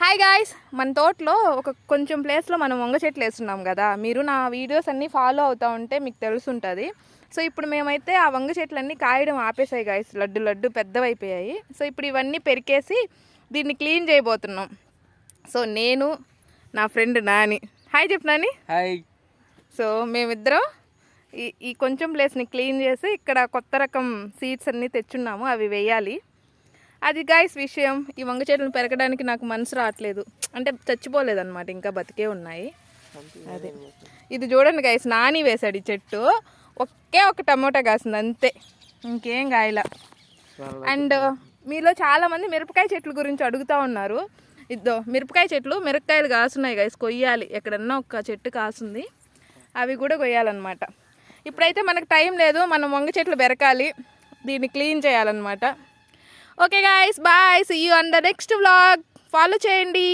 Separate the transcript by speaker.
Speaker 1: Hi guys, మన తోటలో కొంచెం ప్లేస్లో మనం వంగ చెట్లు వేస్తున్నాం కదా. మీరు నా వీడియోస్ అన్నీ ఫాలో అవుతూ ఉంటే మీకు తెలుసుంటుంది. సో ఇప్పుడు మేమైతే ఆ వంగ చెట్లన్నీ కాయడం ఆపేసాయి గాయ్స్, లడ్డు పెద్దవైపోయాయి. సో ఇప్పుడు ఇవన్నీ పెరికేసి దీన్ని క్లీన్ చేయబోతున్నాం. సో నేను నా ఫ్రెండ్ నాని. హాయ్ చెప్పు నాని.
Speaker 2: హాయ్.
Speaker 1: సో మేమిద్దరం ఈ కొంచెం ప్లేస్ని క్లీన్ చేసి ఇక్కడ కొత్త రకం సీడ్స్ అన్నీ తెచ్చున్నాము, అవి వేయాలి. అది గాయస్ విషయం. ఈ వంగ చెట్లను పెరగడానికి నాకు మనసు రావట్లేదు, అంటే చచ్చిపోలేదన్నమాట, ఇంకా బతికే ఉన్నాయి. అదే ఇది చూడండి గాయస్, నాని వేశాడు ఈ చెట్టు. ఒక టమోటా కాసింది అంతే, ఇంకేం కాయల. అండ్ మీలో చాలామంది మిరపకాయ చెట్ల గురించి అడుగుతూ ఉన్నారు. ఇద్దో మిరపకాయ చెట్లు, మిరపకాయలు కాస్తున్నాయి గాయస్, కొయ్యాలి. ఎక్కడన్నా ఒక చెట్టు కాస్తుంది, అవి కూడా కొయ్యాలన్నమాట. ఇప్పుడైతే మనకు టైం లేదు, మనం వంగ చెట్లు పెరకాలి, దీన్ని క్లీన్ చేయాలన్నమాట. Okay guys, bye, see you on the next vlog. Follow చేయండి.